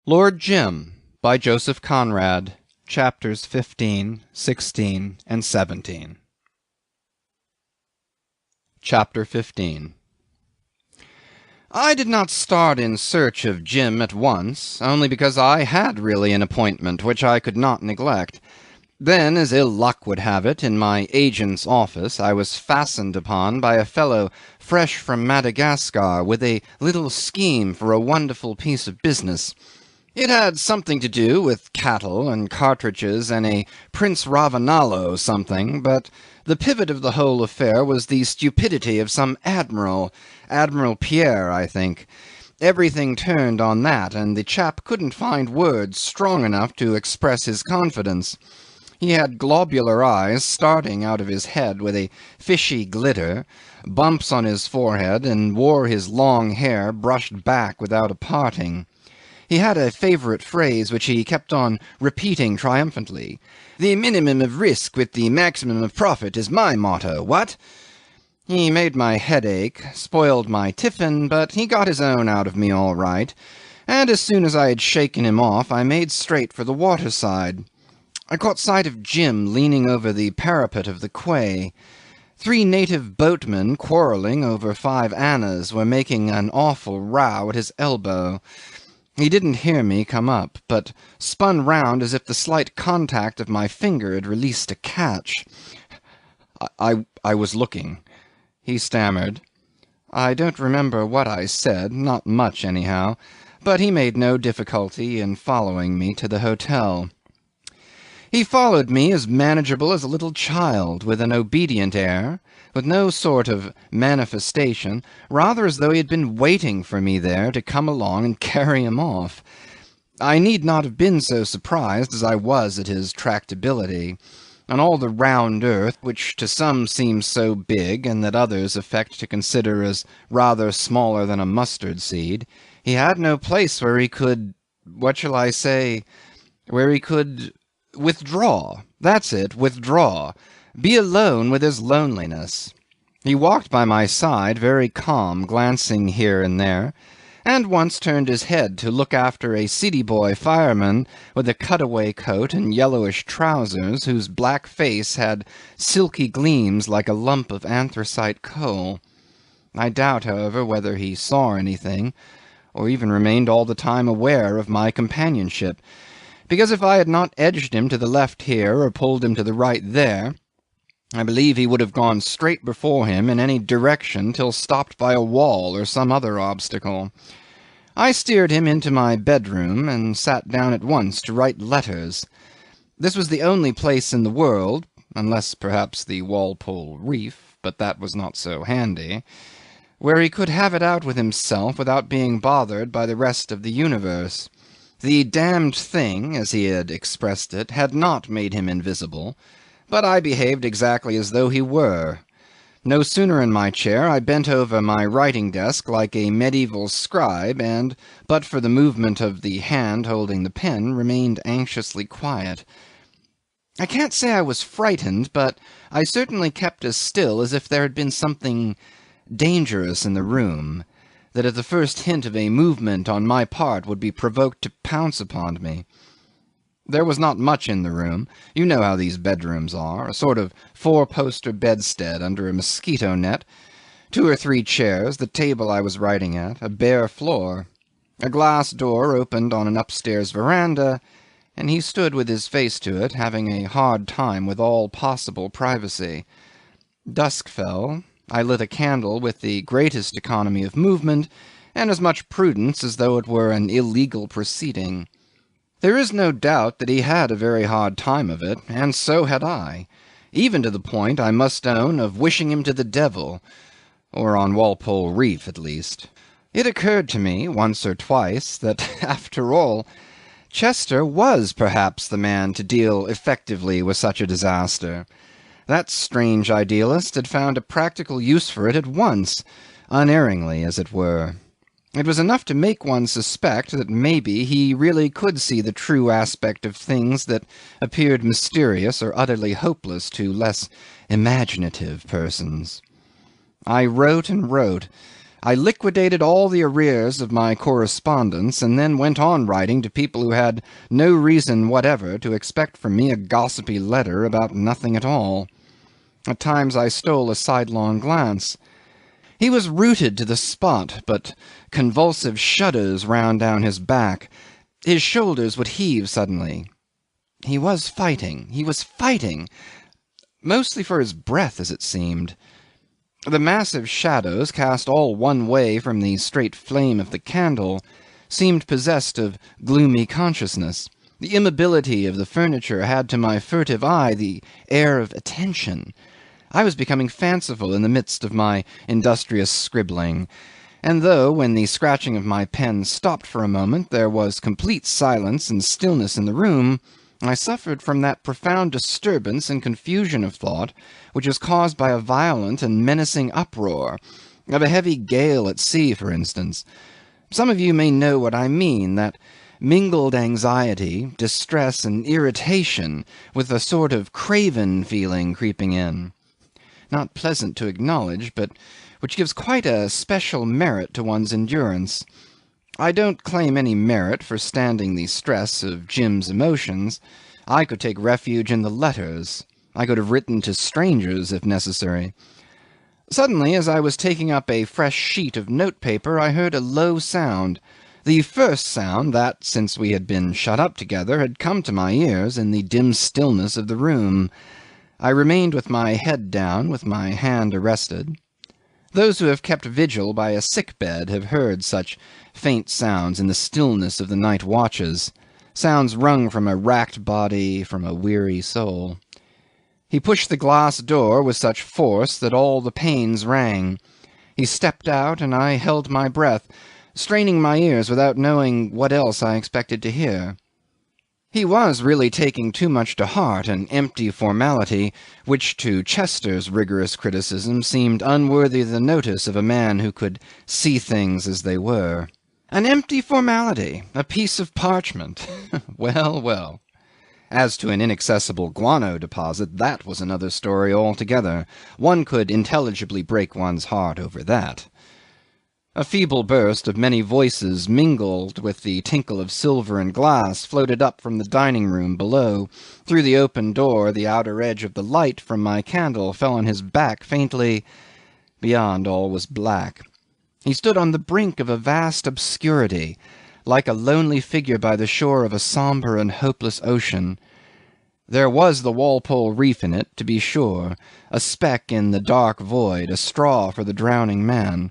Lord Jim by Joseph Conrad, chapters 15, 16, and 17. Chapter 15. I did not start in search of Jim at once, only because I had really an appointment which I could not neglect. Then, as ill luck would have it, in my agent's office I was fastened upon by a fellow fresh from Madagascar with a little scheme for a wonderful piece of business. It had something to do with cattle and cartridges and a Prince Ravanalo something, but the pivot of the whole affair was the stupidity of some admiral, Admiral Pierre, I think. Everything turned on that, and the chap couldn't find words strong enough to express his confidence. He had globular eyes starting out of his head with a fishy glitter, bumps on his forehead, and wore his long hair brushed back without a parting. He had a favourite phrase which he kept on repeating triumphantly. "The minimum of risk with the maximum of profit is my motto, what?" He made my head ache, spoiled my tiffin, but he got his own out of me all right, and as soon as I had shaken him off I made straight for the waterside. I caught sight of Jim leaning over the parapet of the quay. 3 native boatmen, quarrelling over 5 annas, were making an awful row at his elbow. He didn't hear me come up, but spun round as if the slight contact of my finger had released a catch. I was looking," he stammered. I don't remember what I said, not much anyhow, but he made no difficulty in following me to the hotel. He followed me as manageable as a little child, with an obedient air, with no sort of manifestation, rather as though he had been waiting for me there to come along and carry him off. I need not have been so surprised as I was at his tractability. On all the round earth, which to some seems so big and that others affect to consider as rather smaller than a mustard seed, he had no place where he could, what shall I say, where he could withdraw. That's it, withdraw. Be alone with his loneliness. He walked by my side, very calm, glancing here and there, and once turned his head to look after a city boy fireman with a cutaway coat and yellowish trousers, whose black face had silky gleams like a lump of anthracite coal. I doubt, however, whether he saw anything, or even remained all the time aware of my companionship, because if I had not edged him to the left here, or pulled him to the right there, I believe he would have gone straight before him in any direction till stopped by a wall or some other obstacle. I steered him into my bedroom, and sat down at once to write letters. This was the only place in the world, unless perhaps the Walpole Reef, but that was not so handy, where he could have it out with himself without being bothered by the rest of the universe. The damned thing, as he had expressed it, had not made him invisible, but I behaved exactly as though he were. No sooner in my chair, I bent over my writing desk like a medieval scribe, and, but for the movement of the hand holding the pen, remained anxiously quiet. I can't say I was frightened, but I certainly kept as still as if there had been something dangerous in the room, that at the first hint of a movement on my part would be provoked to pounce upon me. There was not much in the room. You know how these bedrooms are, a sort of 4-poster bedstead under a mosquito net, 2 or 3 chairs, the table I was writing at, a bare floor. A glass door opened on an upstairs veranda, and he stood with his face to it, having a hard time with all possible privacy. Dusk fell. I lit a candle with the greatest economy of movement, and as much prudence as though it were an illegal proceeding. There is no doubt that he had a very hard time of it, and so had I, even to the point, I must own, of wishing him to the devil, or on Walpole Reef at least. It occurred to me, once or twice, that, after all, Chester was perhaps the man to deal effectively with such a disaster. That strange idealist had found a practical use for it at once, unerringly, as it were. It was enough to make one suspect that maybe he really could see the true aspect of things that appeared mysterious or utterly hopeless to less imaginative persons. I wrote and wrote. I liquidated all the arrears of my correspondence, and then went on writing to people who had no reason whatever to expect from me a gossipy letter about nothing at all. At times I stole a sidelong glance. He was rooted to the spot, but convulsive shudders ran down his back. His shoulders would heave suddenly. He was fighting. He was fighting. Mostly for his breath, as it seemed. The massive shadows, cast all one way from the straight flame of the candle, seemed possessed of gloomy consciousness. The immobility of the furniture had to my furtive eye the air of attention. I was becoming fanciful in the midst of my industrious scribbling, and though, when the scratching of my pen stopped for a moment, there was complete silence and stillness in the room, I suffered from that profound disturbance and confusion of thought which is caused by a violent and menacing uproar, of a heavy gale at sea, for instance. Some of you may know what I mean, that mingled anxiety, distress, and irritation, with a sort of craven feeling creeping in. Not pleasant to acknowledge, but which gives quite a special merit to one's endurance. I don't claim any merit for standing the stress of Jim's emotions. I could take refuge in the letters. I could have written to strangers if necessary. Suddenly, as I was taking up a fresh sheet of notepaper, I heard a low sound, the first sound that, since we had been shut up together, had come to my ears in the dim stillness of the room. I remained with my head down, with my hand arrested. Those who have kept vigil by a sick bed have heard such faint sounds in the stillness of the night watches, sounds wrung from a racked body, from a weary soul. He pushed the glass door with such force that all the panes rang. He stepped out, and I held my breath, straining my ears without knowing what else I expected to hear. He was really taking too much to heart an empty formality which to Chester's rigorous criticism seemed unworthy the notice of a man who could see things as they were. An empty formality, a piece of parchment. Well, well. As to an inaccessible guano deposit, that was another story altogether. One could intelligibly break one's heart over that. A feeble burst of many voices, mingled with the tinkle of silver and glass, floated up from the dining-room below. Through the open door, the outer edge of the light from my candle fell on his back faintly. Beyond, all was black. He stood on the brink of a vast obscurity, like a lonely figure by the shore of a sombre and hopeless ocean. There was the Walpole Reef in it, to be sure, a speck in the dark void, a straw for the drowning man.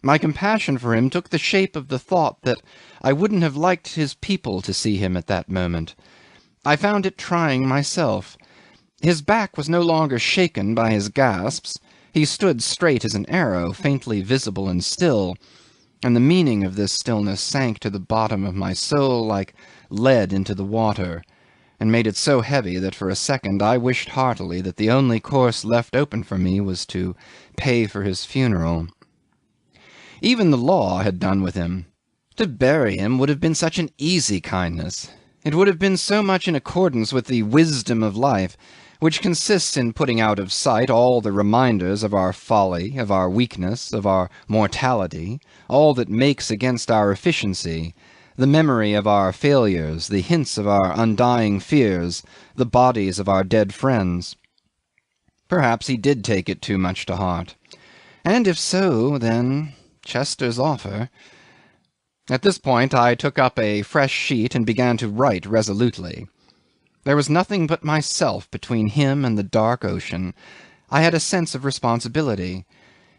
My compassion for him took the shape of the thought that I wouldn't have liked his people to see him at that moment. I found it trying myself. His back was no longer shaken by his gasps. He stood straight as an arrow, faintly visible and still, and the meaning of this stillness sank to the bottom of my soul like lead into the water, and made it so heavy that for a second I wished heartily that the only course left open for me was to pay for his funeral. Even the law had done with him. To bury him would have been such an easy kindness. It would have been so much in accordance with the wisdom of life, which consists in putting out of sight all the reminders of our folly, of our weakness, of our mortality, all that makes against our efficiency, the memory of our failures, the hints of our undying fears, the bodies of our dead friends. Perhaps he did take it too much to heart. And if so, then Chester's offer. At this point I took up a fresh sheet and began to write resolutely. There was nothing but myself between him and the dark ocean. I had a sense of responsibility.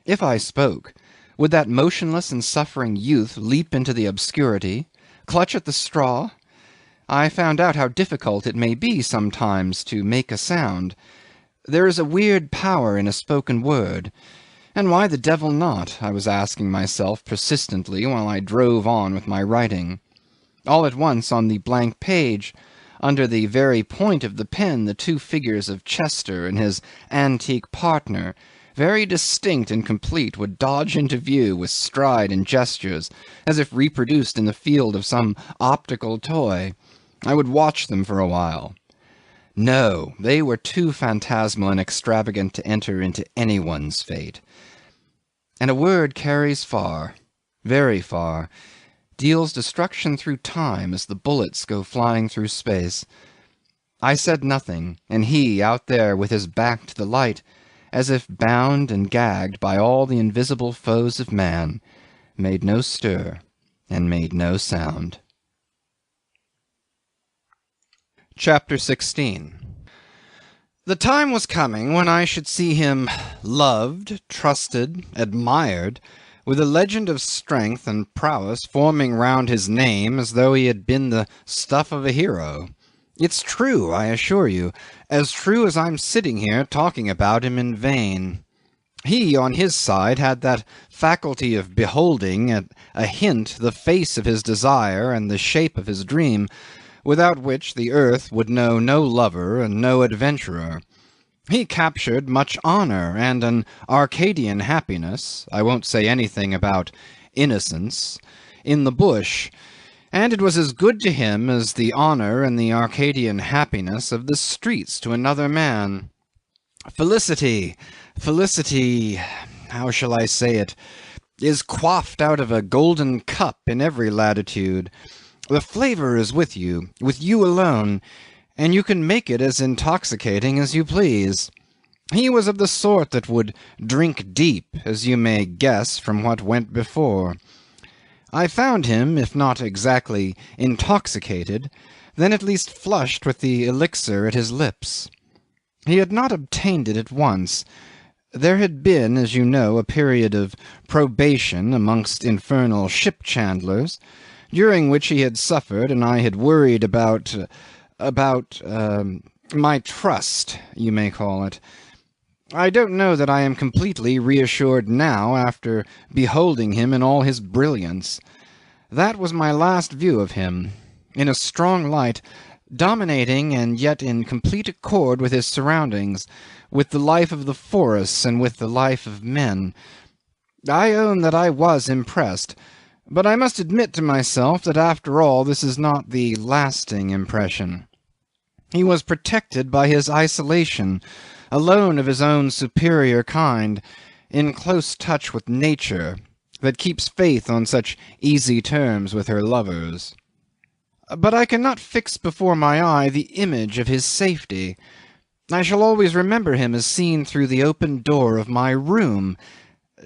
If I spoke, would that motionless and suffering youth leap into the obscurity, clutch at the straw? I found out how difficult it may be sometimes to make a sound. There is a weird power in a spoken word. And why the devil not? I was asking myself persistently while I drove on with my writing. All at once on the blank page, under the very point of the pen, the two figures of Chester and his antique partner, very distinct and complete, would dodge into view with stride and gestures, as if reproduced in the field of some optical toy. I would watch them for a while. No, they were too phantasmal and extravagant to enter into anyone's fate. And a word carries far, very far, deals destruction through time as the bullets go flying through space. I said nothing, and he, out there with his back to the light, as if bound and gagged by all the invisible foes of man, made no stir and made no sound. Chapter 16. The time was coming when I should see him loved, trusted, admired, with a legend of strength and prowess forming round his name as though he had been the stuff of a hero. It's true, I assure you, as true as I'm sitting here talking about him in vain. He, on his side, had that faculty of beholding at a hint the face of his desire and the shape of his dream, without which the earth would know no lover and no adventurer. He captured much honour and an Arcadian happiness, I won't say anything about innocence, in the bush, and it was as good to him as the honour and the Arcadian happiness of the streets to another man. Felicity, how shall I say it, is quaffed out of a golden cup in every latitude. The flavour is with you alone, and you can make it as intoxicating as you please. He was of the sort that would drink deep, as you may guess from what went before. I found him, if not exactly intoxicated, then at least flushed with the elixir at his lips. He had not obtained it at once. There had been, as you know, a period of probation amongst infernal ship-chandlers, during which he had suffered, and I had worried about my trust, you may call it. I don't know that I am completely reassured now after beholding him in all his brilliance. That was my last view of him, in a strong light, dominating and yet in complete accord with his surroundings, with the life of the forests and with the life of men. I own that I was impressed, but I must admit to myself that after all this is not the lasting impression. He was protected by his isolation, alone of his own superior kind, in close touch with nature, that keeps faith on such easy terms with her lovers. But I cannot fix before my eye the image of his safety. I shall always remember him as seen through the open door of my room,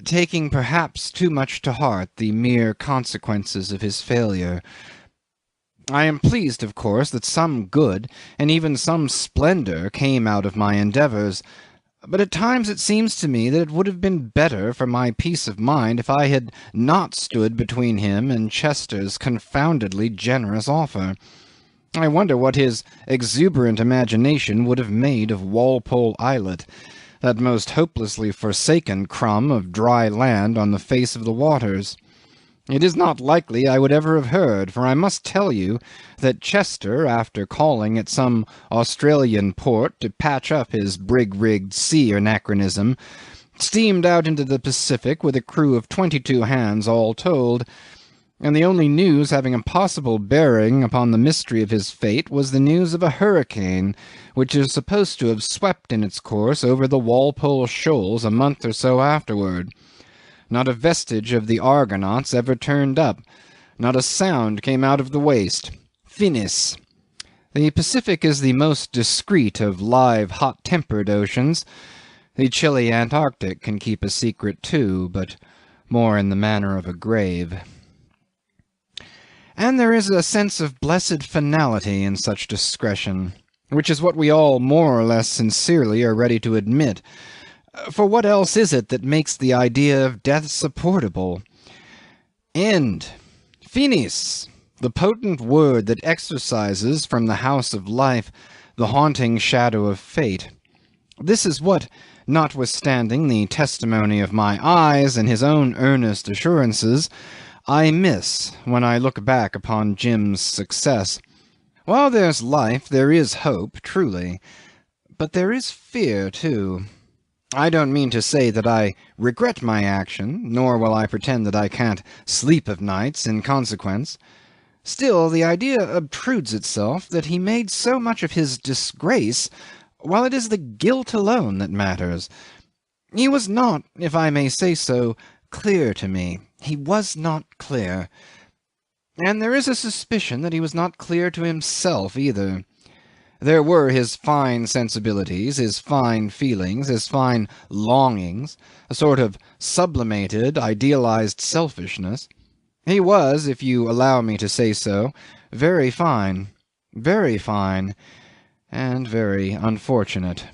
taking perhaps too much to heart the mere consequences of his failure. I am pleased, of course, that some good, and even some splendour, came out of my endeavours, but at times it seems to me that it would have been better for my peace of mind if I had not stood between him and Chester's confoundedly generous offer. I wonder what his exuberant imagination would have made of Walpole Islet, that most hopelessly forsaken crumb of dry land on the face of the waters. It is not likely I would ever have heard, for I must tell you that Chester, after calling at some Australian port to patch up his brig-rigged sea anachronism, steamed out into the Pacific with a crew of 22 hands all told, and the only news having a possible bearing upon the mystery of his fate was the news of a hurricane, which is supposed to have swept in its course over the Walpole Shoals a month or so afterward. Not a vestige of the Argonauts ever turned up. Not a sound came out of the waste. Finis. The Pacific is the most discreet of live, hot-tempered oceans. The chilly Antarctic can keep a secret too, but more in the manner of a grave. And there is a sense of blessed finality in such discretion, which is what we all more or less sincerely are ready to admit. For what else is it that makes the idea of death supportable? End. Finis. The potent word that exorcises from the house of life the haunting shadow of fate. This is what, notwithstanding the testimony of my eyes and his own earnest assurances, I miss when I look back upon Jim's success. While there's life, there is hope, truly, but there is fear too. I don't mean to say that I regret my action, nor will I pretend that I can't sleep of nights in consequence. Still, the idea obtrudes itself that he made so much of his disgrace, while it is the guilt alone that matters. He was not, if I may say so, clear to me. He was not clear. And there is a suspicion that he was not clear to himself either. There were his fine sensibilities, his fine feelings, his fine longings, a sort of sublimated, idealized selfishness. He was, if you allow me to say so, very fine, and very unfortunate.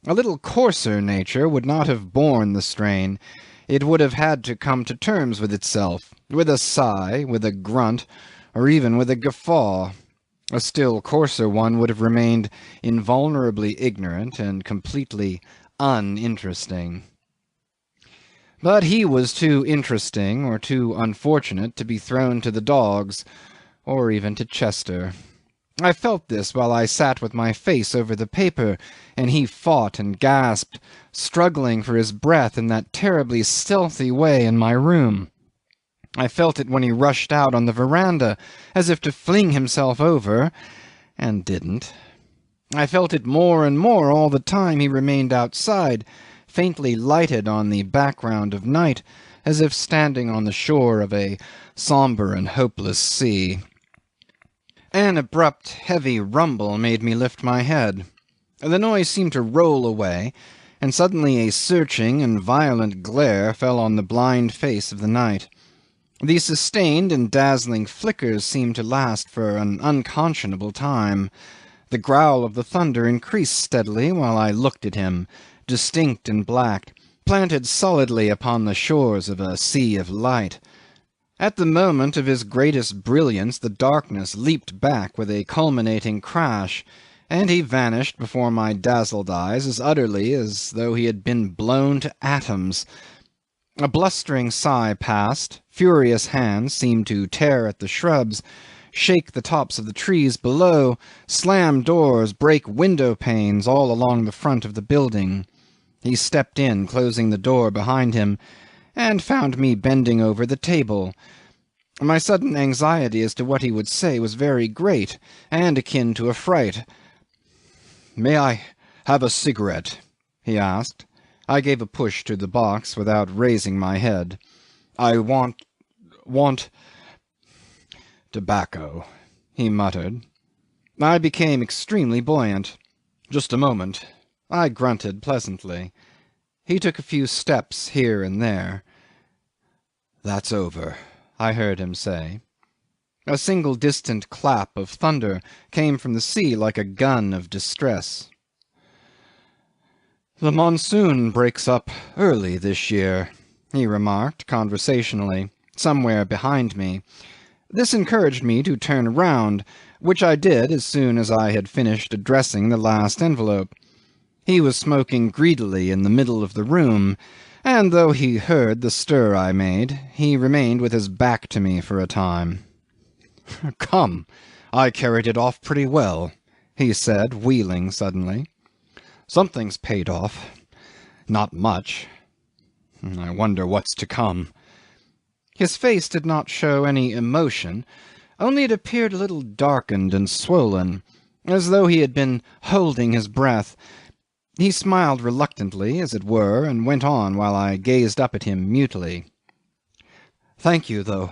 A little coarser nature would not have borne the strain. It would have had to come to terms with itself, with a sigh, with a grunt, or even with a guffaw. A still coarser one would have remained invulnerably ignorant and completely uninteresting. But he was too interesting or too unfortunate to be thrown to the dogs, or even to Chester. I felt this while I sat with my face over the paper, and he fought and gasped, struggling for his breath in that terribly stealthy way in my room. I felt it when he rushed out on the veranda, as if to fling himself over, and didn't. I felt it more and more all the time he remained outside, faintly lighted on the background of night, as if standing on the shore of a sombre and hopeless sea. An abrupt, heavy rumble made me lift my head. The noise seemed to roll away, and suddenly a searching and violent glare fell on the blind face of the night. The sustained and dazzling flickers seemed to last for an unconscionable time. The growl of the thunder increased steadily while I looked at him, distinct and black, planted solidly upon the shores of a sea of light. At the moment of his greatest brilliance the darkness leaped back with a culminating crash, and he vanished before my dazzled eyes as utterly as though he had been blown to atoms. A blustering sigh passed, furious hands seemed to tear at the shrubs, shake the tops of the trees below, slam doors, break window-panes all along the front of the building. He stepped in, closing the door behind him, and found me bending over the table. My sudden anxiety as to what he would say was very great, and akin to a fright. "May I have a cigarette?" he asked. I gave a push to the box without raising my head. "I want tobacco," he muttered. I became extremely buoyant. "Just a moment," I grunted pleasantly. He took a few steps here and there. "That's over," I heard him say. A single distant clap of thunder came from the sea like a gun of distress. "The monsoon breaks up early this year," he remarked conversationally, somewhere behind me. This encouraged me to turn round, which I did as soon as I had finished addressing the last envelope. He was smoking greedily in the middle of the room, and though he heard the stir I made, he remained with his back to me for a time. "Come, I carried it off pretty well," he said, wheeling suddenly. "Something's paid off. Not much. I wonder what's to come." His face did not show any emotion, only it appeared a little darkened and swollen, as though he had been holding his breath. He smiled reluctantly, as it were, and went on while I gazed up at him mutely. "Thank you, though.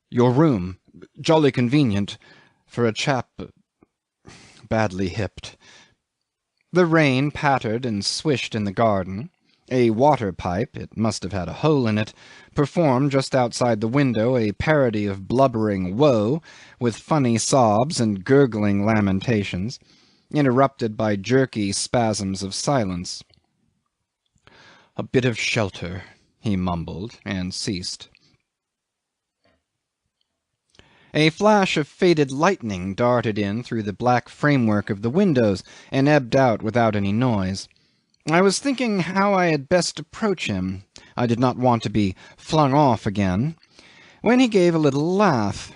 Your room. Jolly convenient for a chap badly hipped." The rain pattered and swished in the garden. A water pipe, it must have had a hole in it, performed just outside the window a parody of blubbering woe, with funny sobs and gurgling lamentations, interrupted by jerky spasms of silence. "A bit of shelter," he mumbled, and ceased. A flash of faded lightning darted in through the black framework of the windows and ebbed out without any noise. I was thinking how I had best approach him. I did not want to be flung off again, when he gave a little laugh.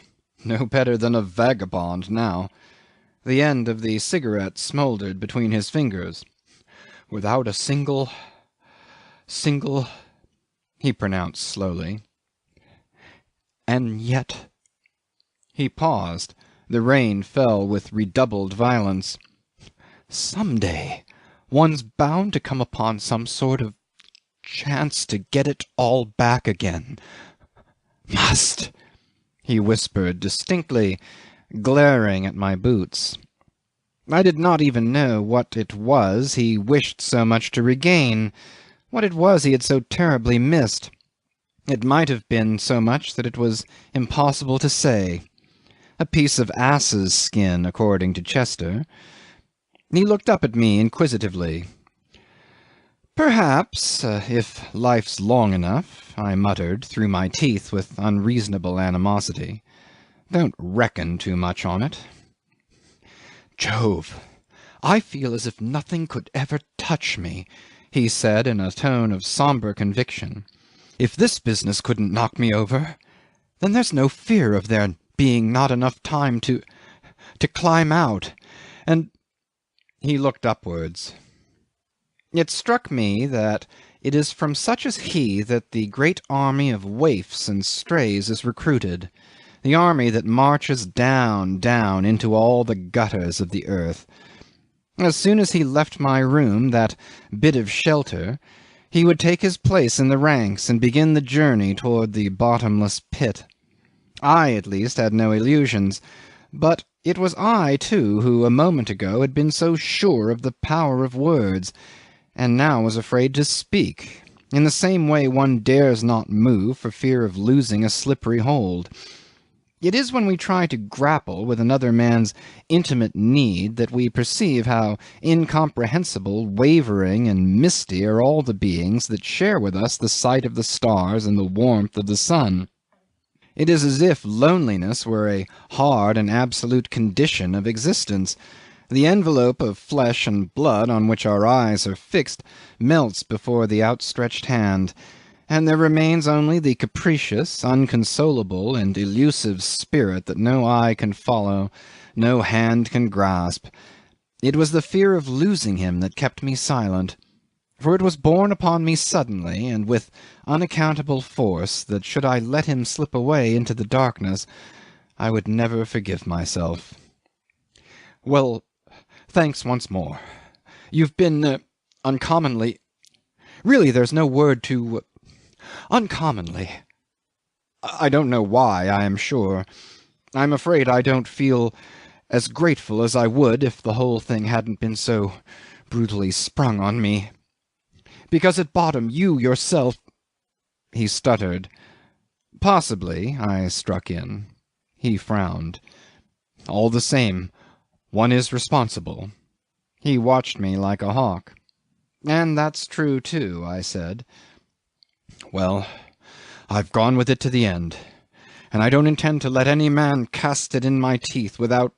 No better than a vagabond now. The end of the cigarette smouldered between his fingers. "Without a single, he pronounced slowly. "And yet." He paused. The rain fell with redoubled violence. "Some day one's bound to come upon some sort of chance to get it all back again. Must, he whispered distinctly, glaring at my boots. I did not even know what it was he wished so much to regain, what it was he had so terribly missed. It might have been so much that it was impossible to say. A piece of ass's skin, according to Chester. He looked up at me inquisitively. Perhaps, if life's long enough, I muttered through my teeth with unreasonable animosity. Don't reckon too much on it. Jove, I feel as if nothing could ever touch me, he said in a tone of sombre conviction. If this business couldn't knock me over, then there's no fear of there being not enough time to climb out. And he looked upwards. It struck me that it is from such as he that the great army of waifs and strays is recruited, the army that marches down, down into all the gutters of the earth. As soon as he left my room, that bit of shelter, he would take his place in the ranks and begin the journey toward the bottomless pit. I, at least, had no illusions, but it was I, too, who a moment ago had been so sure of the power of words, and now was afraid to speak, in the same way one dares not move for fear of losing a slippery hold. It is when we try to grapple with another man's intimate need that we perceive how incomprehensible, wavering, and misty are all the beings that share with us the sight of the stars and the warmth of the sun. It is as if loneliness were a hard and absolute condition of existence. The envelope of flesh and blood on which our eyes are fixed melts before the outstretched hand, and there remains only the capricious, unconsolable, and elusive spirit that no eye can follow, no hand can grasp. It was the fear of losing him that kept me silent, for it was borne upon me suddenly and with unaccountable force that should I let him slip away into the darkness, I would never forgive myself. Well, thanks once more. You've been uncommonly... Really, there's no word to... uncommonly. I don't know why, I am sure. I'm afraid I don't feel as grateful as I would if the whole thing hadn't been so brutally sprung on me. Because at bottom you yourself... He stuttered. Possibly, I struck in. He frowned. All the same, one is responsible. He watched me like a hawk. And that's true too, I said. Well, I've gone with it to the end, and I don't intend to let any man cast it in my teeth without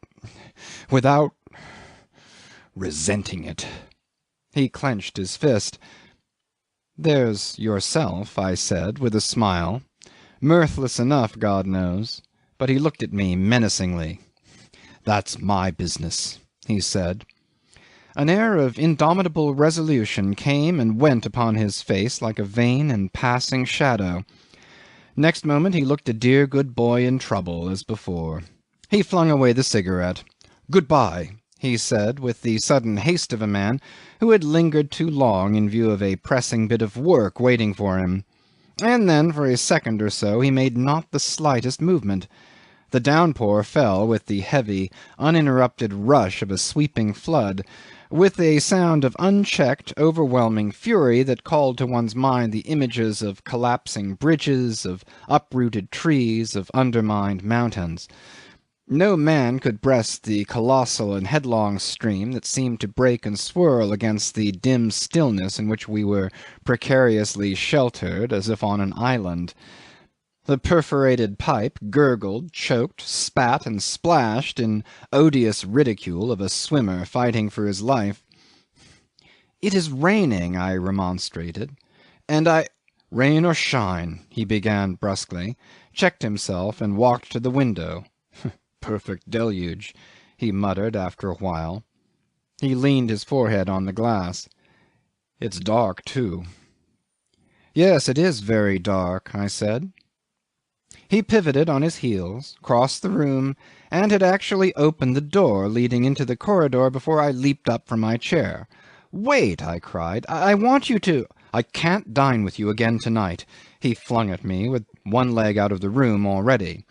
resenting it. He clenched his fist. There's yourself, I said, with a smile. Mirthless enough, God knows. But he looked at me menacingly. That's my business, he said. An air of indomitable resolution came and went upon his face like a vain and passing shadow. Next moment he looked a dear good boy in trouble, as before. He flung away the cigarette. Good-bye, he said, with the sudden haste of a man who had lingered too long in view of a pressing bit of work waiting for him. And then, for a second or so, he made not the slightest movement. The downpour fell with the heavy, uninterrupted rush of a sweeping flood, with a sound of unchecked, overwhelming fury that called to one's mind the images of collapsing bridges, of uprooted trees, of undermined mountains. No man could breast the colossal and headlong stream that seemed to break and swirl against the dim stillness in which we were precariously sheltered as if on an island. The perforated pipe gurgled, choked, spat, and splashed in odious ridicule of a swimmer fighting for his life. It is raining, I remonstrated, and rain or shine, he began brusquely, checked himself, and walked to the window. Perfect deluge, he muttered after a while. He leaned his forehead on the glass. It's dark, too. Yes, it is very dark, I said. He pivoted on his heels, crossed the room, and had actually opened the door leading into the corridor before I leaped up from my chair. Wait, I cried. I want you to... I can't dine with you again tonight," he flung at me, with one leg out of the room already.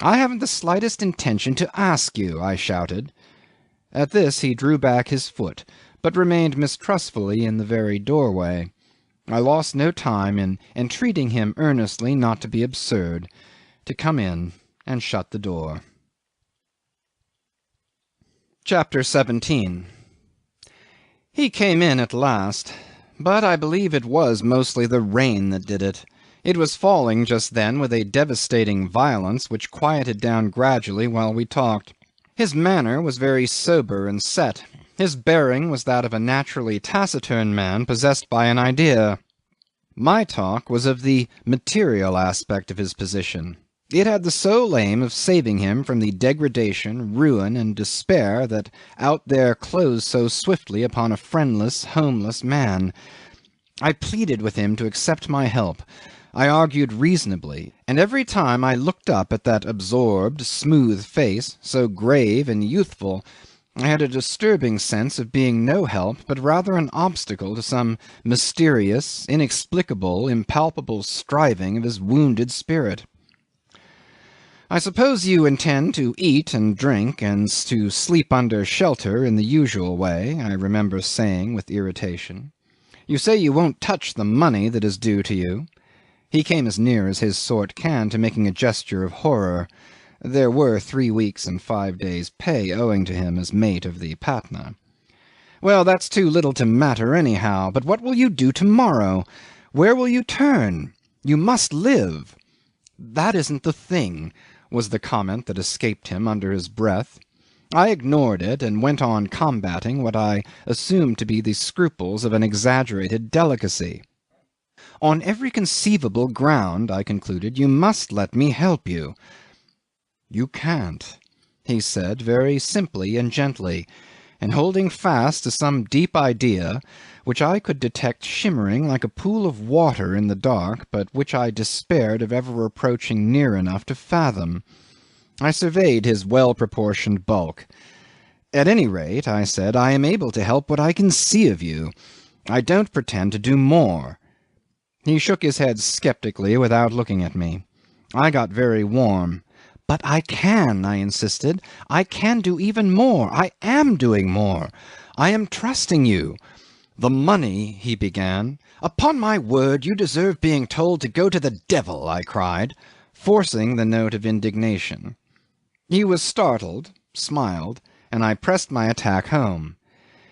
"I haven't the slightest intention to ask you," I shouted. At this he drew back his foot, but remained mistrustfully in the very doorway. I lost no time in entreating him earnestly not to be absurd, to come in and shut the door. Chapter 17. He came in at last, but I believe it was mostly the rain that did it. It was falling just then with a devastating violence which quieted down gradually while we talked. His manner was very sober and set. His bearing was that of a naturally taciturn man possessed by an idea. My talk was of the material aspect of his position. It had the sole aim of saving him from the degradation, ruin, and despair that out there closed so swiftly upon a friendless, homeless man. I pleaded with him to accept my help. I argued reasonably, and every time I looked up at that absorbed, smooth face, so grave and youthful, I had a disturbing sense of being no help, but rather an obstacle to some mysterious, inexplicable, impalpable striving of his wounded spirit. "I suppose you intend to eat and drink and to sleep under shelter in the usual way," I remember saying with irritation. "You say you won't touch the money that is due to you." He came as near as his sort can to making a gesture of horror. There were 3 weeks and 5 days' pay owing to him as mate of the Patna. "Well, that's too little to matter anyhow. But what will you do to-morrow? Where will you turn? You must live." "That isn't the thing," was the comment that escaped him under his breath. I ignored it and went on combating what I assumed to be the scruples of an exaggerated delicacy. "On every conceivable ground," I concluded, "you must let me help you." "You can't," he said very simply and gently, and holding fast to some deep idea which I could detect shimmering like a pool of water in the dark, but which I despaired of ever approaching near enough to fathom. I surveyed his well-proportioned bulk. "At any rate," I said, "I am able to help what I can see of you. I don't pretend to do more." He shook his head sceptically without looking at me. I got very warm. "But I can," I insisted. "I can do even more. I am doing more. I am trusting you." "The money," he began. "Upon my word, you deserve being told to go to the devil," I cried, forcing the note of indignation. He was startled, smiled, and I pressed my attack home.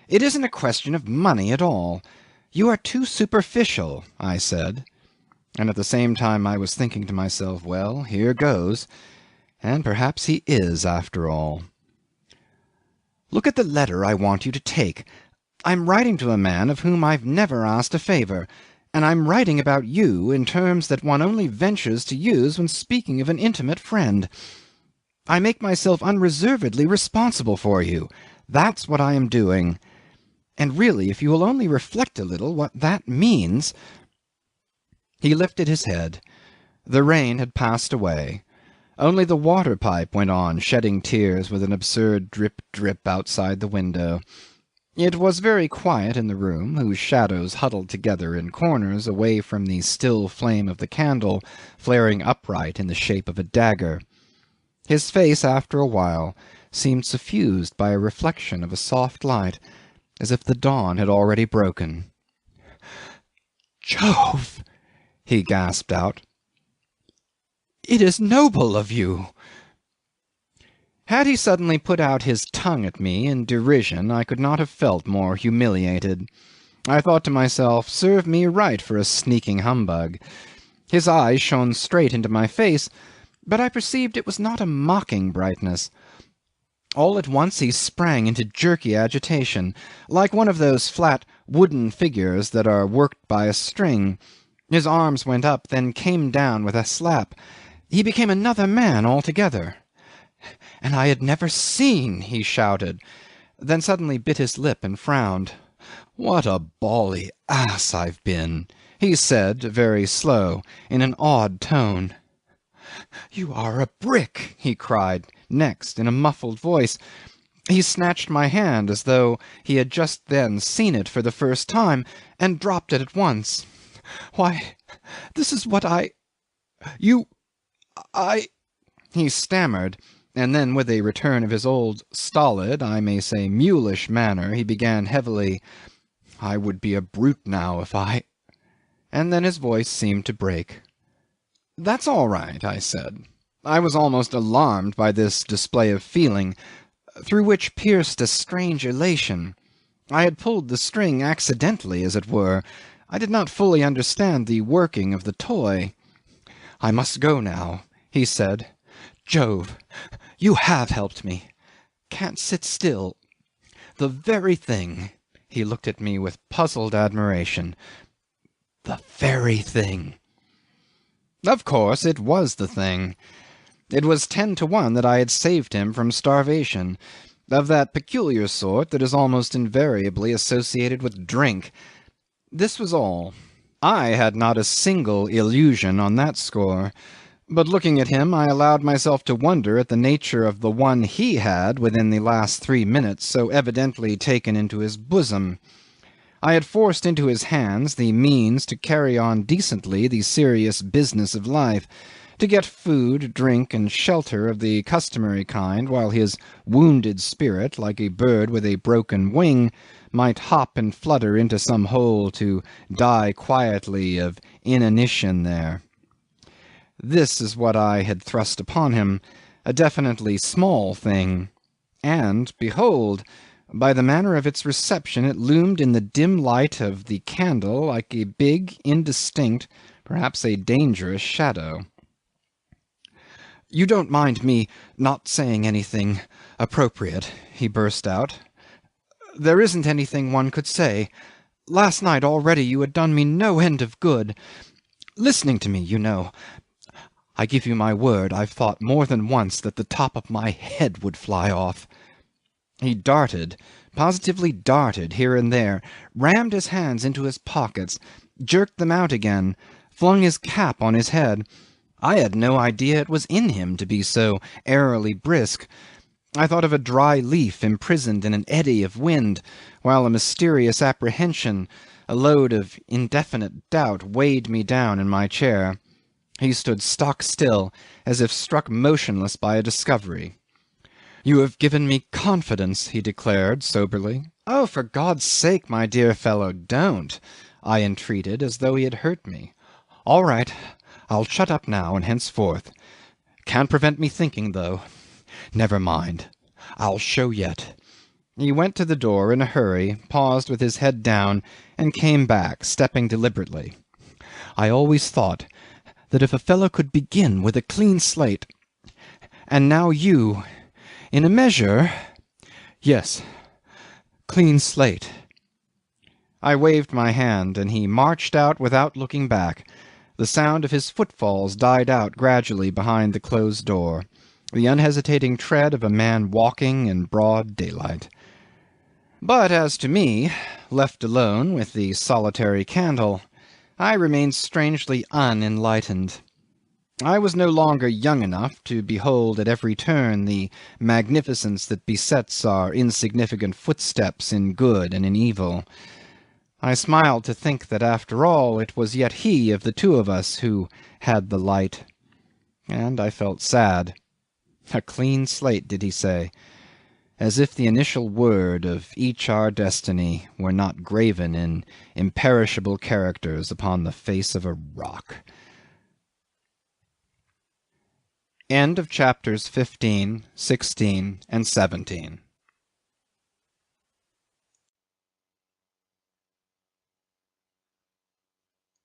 "It isn't a question of money at all. You are too superficial," I said, and at the same time I was thinking to myself, well, here goes, and perhaps he is after all. "Look at the letter I want you to take. I'm writing to a man of whom I've never asked a favour, and I'm writing about you in terms that one only ventures to use when speaking of an intimate friend. I make myself unreservedly responsible for you. That's what I am doing. And really, if you will only reflect a little what that means." He lifted his head. The rain had passed away. Only the water pipe went on shedding tears with an absurd drip drip outside the window. It was very quiet in the room, whose shadows huddled together in corners away from the still flame of the candle flaring upright in the shape of a dagger. His face after a while seemed suffused by a reflection of a soft light, as if the dawn had already broken. "Jove!" he gasped out. "It is noble of you." Had he suddenly put out his tongue at me in derision, I could not have felt more humiliated. I thought to myself, serve me right for a sneaking humbug. His eyes shone straight into my face, but I perceived it was not a mocking brightness. All at once he sprang into jerky agitation, like one of those flat wooden figures that are worked by a string. His arms went up, then came down with a slap. He became another man altogether. "And I had never seen," he shouted, then suddenly bit his lip and frowned. "What a bally ass I've been," he said, very slow, in an awed tone. "You are a brick," he cried next in a muffled voice. He snatched my hand as though he had just then seen it for the first time, and dropped it at once. Why, this is what I... He stammered, and then with a return of his old stolid, I may say mulish manner, he began heavily, I would be a brute now if I... And then his voice seemed to break. That's all right, I said. I was almost alarmed by this display of feeling, through which pierced a strange elation. I had pulled the string accidentally, as it were. I did not fully understand the working of the toy. I must go now, he said. Jove, you have helped me. Can't sit still. The very thing. He looked at me with puzzled admiration. The very thing. Of course, it was the thing. It was 10 to 1 that I had saved him from starvation, of that peculiar sort that is almost invariably associated with drink. This was all. I had not a single illusion on that score. But looking at him, I allowed myself to wonder at the nature of the one he had, within the last 3 minutes, so evidently taken into his bosom. I had forced into his hands the means to carry on decently the serious business of life, to get food, drink, and shelter of the customary kind, while his wounded spirit, like a bird with a broken wing, might hop and flutter into some hole to die quietly of inanition there. This is what I had thrust upon him, a definitely small thing, and, behold, by the manner of its reception it loomed in the dim light of the candle like a big, indistinct, perhaps a dangerous shadow. You don't mind me not saying anything appropriate, he burst out. There isn't anything one could say. Last night already you had done me no end of good. Listening to me, you know. I give you my word, I've thought more than once that the top of my head would fly off. He darted, positively darted here and there, rammed his hands into his pockets, jerked them out again, flung his cap on his head. I had no idea it was in him to be so airily brisk. I thought of a dry leaf imprisoned in an eddy of wind, while a mysterious apprehension, a load of indefinite doubt, weighed me down in my chair. He stood stock still, as if struck motionless by a discovery. You have given me confidence, he declared soberly. Oh, for God's sake, my dear fellow, don't, I entreated, as though he had hurt me. All right, I'll shut up now and henceforth. Can't prevent me thinking, though. Never mind. I'll show yet. He went to the door in a hurry, paused with his head down, and came back, stepping deliberately. I always thought that if a fellow could begin with a clean slate, and now you, in a measure, yes, clean slate. I waved my hand, and he marched out without looking back. The sound of his footfalls died out gradually behind the closed door, the unhesitating tread of a man walking in broad daylight. But as to me, left alone with the solitary candle, I remained strangely unenlightened. I was no longer young enough to behold at every turn the magnificence that besets our insignificant footsteps in good and in evil. I smiled to think that after all it was yet he of the two of us who had the light, and I felt sad. A clean slate, did he say? As if the initial word of each our destiny were not graven in imperishable characters upon the face of a rock. End of chapters 15, 16, and 17.